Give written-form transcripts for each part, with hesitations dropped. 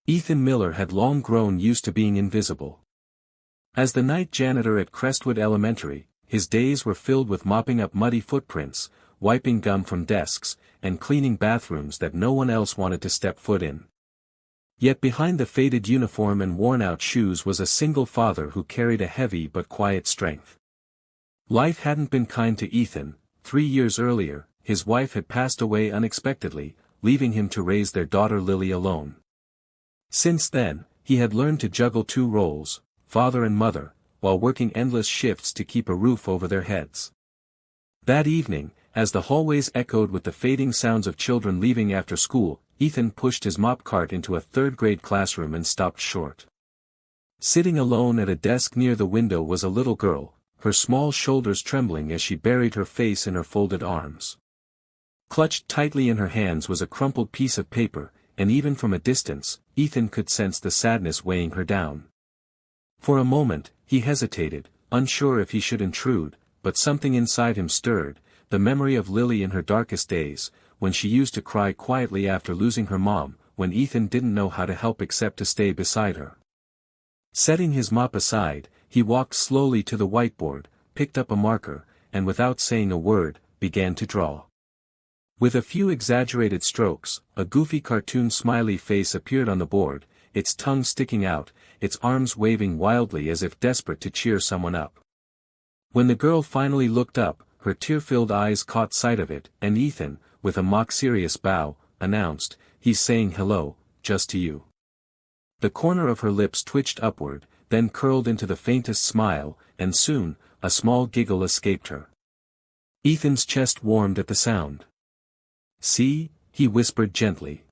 Ethan Miller had long grown used to being invisible. As the night janitor at Crestwood Elementary, his days were filled with mopping up muddy footprints, wiping gum from desks, and cleaning bathrooms that no one else wanted to step foot in. Yet behind the faded uniform and worn-out shoes was a single father who carried a heavy but quiet strength. Life hadn't been kind to Ethan. 3 years earlier, his wife had passed away unexpectedly, leaving him to raise their daughter Lily alone. Since then, he had learned to juggle 2 roles, father and mother, while working endless shifts to keep a roof over their heads. That evening, as the hallways echoed with the fading sounds of children leaving after school, Ethan pushed his mop cart into a 3rd-grade classroom and stopped short. Sitting alone at a desk near the window was a little girl, her small shoulders trembling as she buried her face in her folded arms. Clutched tightly in her hands was a crumpled piece of paper, and even from a distance, Ethan could sense the sadness weighing her down. For a moment, he hesitated, unsure if he should intrude, but something inside him stirred, the memory of Lily in her darkest days, when she used to cry quietly after losing her mom, when Ethan didn't know how to help except to stay beside her. Setting his mop aside, he walked slowly to the whiteboard, picked up a marker, and without saying a word, began to draw. With a few exaggerated strokes, a goofy cartoon smiley face appeared on the board, its tongue sticking out, its arms waving wildly as if desperate to cheer someone up. When the girl finally looked up, her tear-filled eyes caught sight of it, and Ethan, with a mock-serious bow, announced, "He's saying hello, just to you." The corner of her lips twitched upward, then curled into the faintest smile, and soon, a small giggle escaped her. Ethan's chest warmed at the sound. "See," he whispered gently.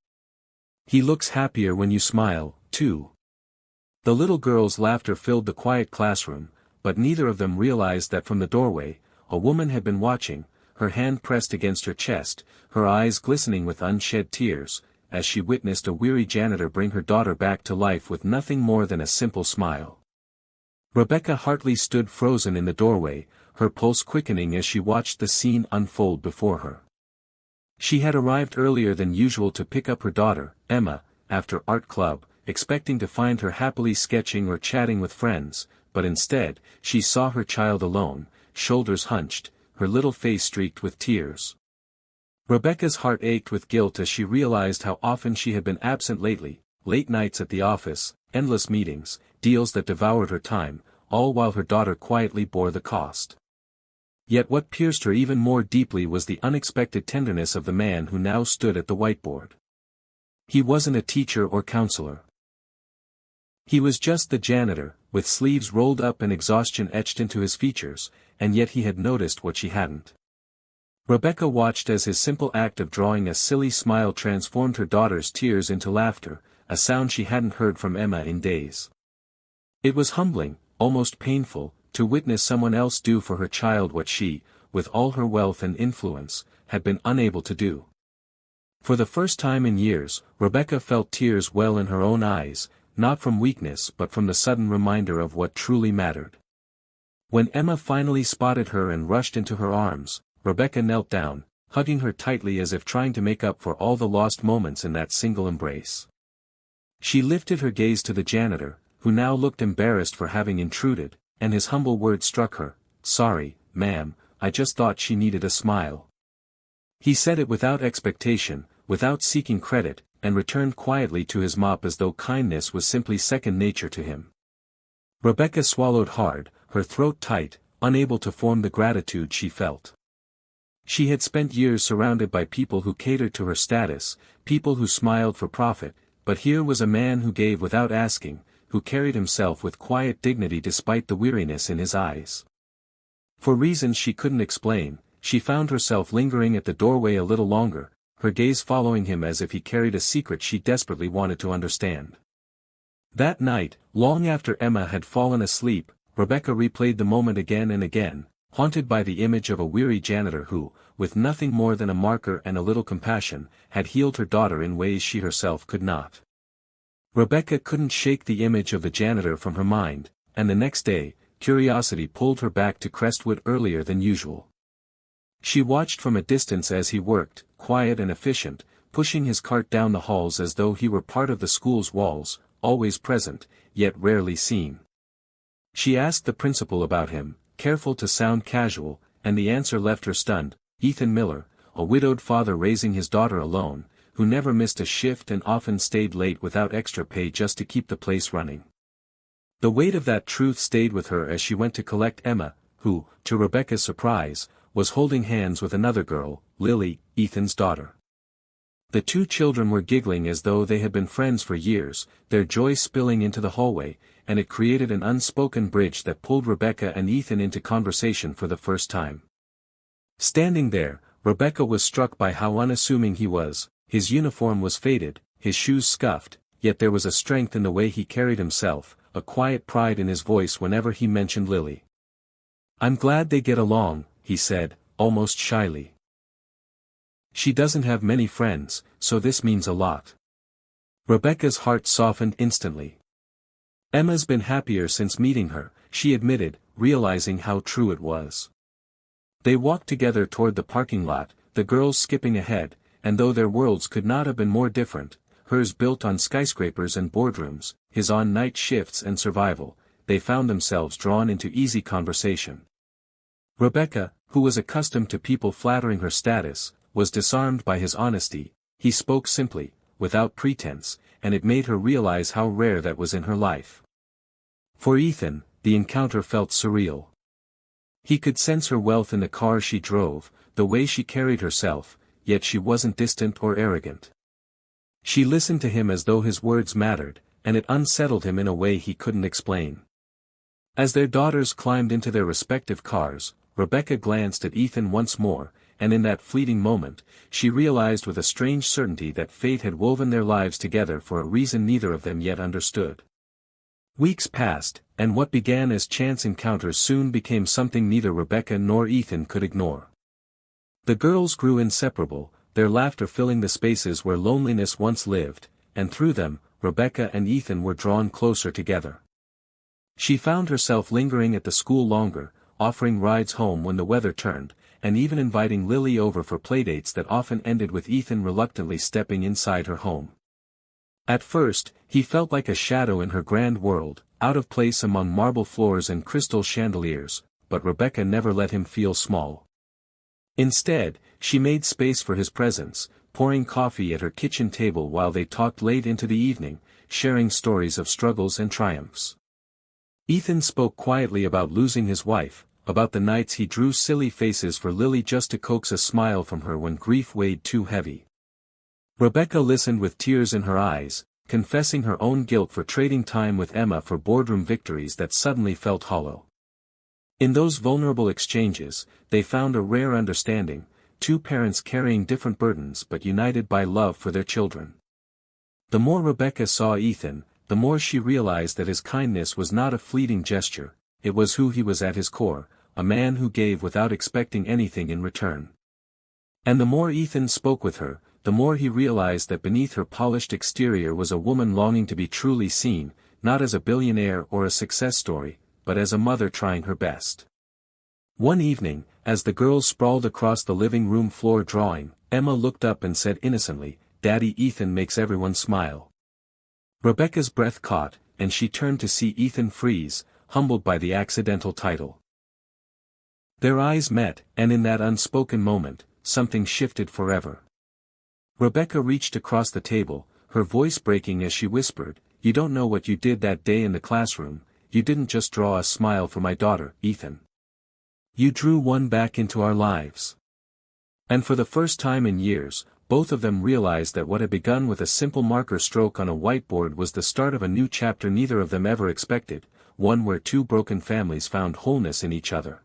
"He looks happier when you smile, too." The little girl's laughter filled the quiet classroom, but neither of them realized that from the doorway, a woman had been watching, her hand pressed against her chest, her eyes glistening with unshed tears, as she witnessed a weary janitor bring her daughter back to life with nothing more than a simple smile. Rebecca Hartley stood frozen in the doorway, her pulse quickening as she watched the scene unfold before her. She had arrived earlier than usual to pick up her daughter, Emma, after art club, expecting to find her happily sketching or chatting with friends, but instead, she saw her child alone, shoulders hunched, her little face streaked with tears. Rebecca's heart ached with guilt as she realized how often she had been absent lately, late nights at the office, endless meetings, deals that devoured her time, all while her daughter quietly bore the cost. Yet what pierced her even more deeply was the unexpected tenderness of the man who now stood at the whiteboard. He wasn't a teacher or counselor. He was just the janitor, with sleeves rolled up and exhaustion etched into his features, and yet he had noticed what she hadn't. Rebecca watched as his simple act of drawing a silly smile transformed her daughter's tears into laughter, a sound she hadn't heard from Emma in days. It was humbling, almost painful, to witness someone else do for her child what she, with all her wealth and influence, had been unable to do. For the first time in years, Rebecca felt tears well in her own eyes, not from weakness but from the sudden reminder of what truly mattered. When Emma finally spotted her and rushed into her arms, Rebecca knelt down, hugging her tightly as if trying to make up for all the lost moments in that single embrace. She lifted her gaze to the janitor, who now looked embarrassed for having intruded, and his humble words struck her, "Sorry, ma'am, I just thought she needed a smile." He said it without expectation, without seeking credit, and returned quietly to his mop as though kindness was simply second nature to him. Rebecca swallowed hard, her throat tight, unable to form the gratitude she felt. She had spent years surrounded by people who catered to her status, people who smiled for profit, but here was a man who gave without asking, who carried himself with quiet dignity despite the weariness in his eyes. For reasons she couldn't explain, she found herself lingering at the doorway a little longer, her gaze following him as if he carried a secret she desperately wanted to understand. That night, long after Emma had fallen asleep, Rebecca replayed the moment again and again, haunted by the image of a weary janitor who, with nothing more than a marker and a little compassion, had healed her daughter in ways she herself could not. Rebecca couldn't shake the image of the janitor from her mind, and the next day, curiosity pulled her back to Crestwood earlier than usual. She watched from a distance as he worked, quiet and efficient, pushing his cart down the halls as though he were part of the school's walls, always present, yet rarely seen. She asked the principal about him, careful to sound casual, and the answer left her stunned. Ethan Miller, a widowed father raising his daughter alone, who never missed a shift and often stayed late without extra pay just to keep the place running. The weight of that truth stayed with her as she went to collect Emma, who, to Rebecca's surprise, was holding hands with another girl, Lily, Ethan's daughter. The two children were giggling as though they had been friends for years, their joy spilling into the hallway, and it created an unspoken bridge that pulled Rebecca and Ethan into conversation for the first time. Standing there, Rebecca was struck by how unassuming he was. His uniform was faded, his shoes scuffed, yet there was a strength in the way he carried himself, a quiet pride in his voice whenever he mentioned Lily. "I'm glad they get along," he said, almost shyly. "She doesn't have many friends, so this means a lot." Rebecca's heart softened instantly. Emma's been happier since meeting her, she admitted, realizing how true it was. They walked together toward the parking lot, the girls skipping ahead, and though their worlds could not have been more different, hers built on skyscrapers and boardrooms, his on night shifts and survival, they found themselves drawn into easy conversation. Rebecca, who was accustomed to people flattering her status, was disarmed by his honesty. He spoke simply, without pretense, and it made her realize how rare that was in her life. For Ethan, the encounter felt surreal. He could sense her wealth in the car she drove, the way she carried herself, yet she wasn't distant or arrogant. She listened to him as though his words mattered, and it unsettled him in a way he couldn't explain. As their daughters climbed into their respective cars, Rebecca glanced at Ethan once more, and in that fleeting moment, she realized with a strange certainty that fate had woven their lives together for a reason neither of them yet understood. Weeks passed, and what began as chance encounters soon became something neither Rebecca nor Ethan could ignore. The girls grew inseparable, their laughter filling the spaces where loneliness once lived, and through them, Rebecca and Ethan were drawn closer together. She found herself lingering at the school longer, offering rides home when the weather turned, and even inviting Lily over for playdates that often ended with Ethan reluctantly stepping inside her home. At first, he felt like a shadow in her grand world, out of place among marble floors and crystal chandeliers, but Rebecca never let him feel small. Instead, she made space for his presence, pouring coffee at her kitchen table while they talked late into the evening, sharing stories of struggles and triumphs. Ethan spoke quietly about losing his wife, about the nights he drew silly faces for Lily just to coax a smile from her when grief weighed too heavy. Rebecca listened with tears in her eyes, confessing her own guilt for trading time with Emma for boardroom victories that suddenly felt hollow. In those vulnerable exchanges, they found a rare understanding, two parents carrying different burdens but united by love for their children. The more Rebecca saw Ethan, the more she realized that his kindness was not a fleeting gesture, it was who he was at his core, a man who gave without expecting anything in return. And the more Ethan spoke with her, the more he realized that beneath her polished exterior was a woman longing to be truly seen, not as a billionaire or a success story, but as a mother trying her best. One evening, as the girls sprawled across the living room floor drawing, Emma looked up and said innocently, "Daddy, Ethan makes everyone smile." Rebecca's breath caught, and she turned to see Ethan freeze, humbled by the accidental title. Their eyes met, and in that unspoken moment, something shifted forever. Rebecca reached across the table, her voice breaking as she whispered, "You don't know what you did that day in the classroom, you didn't just draw a smile for my daughter, Ethan. You drew one back into our lives." And for the first time in years, both of them realized that what had begun with a simple marker stroke on a whiteboard was the start of a new chapter neither of them ever expected, one where two broken families found wholeness in each other.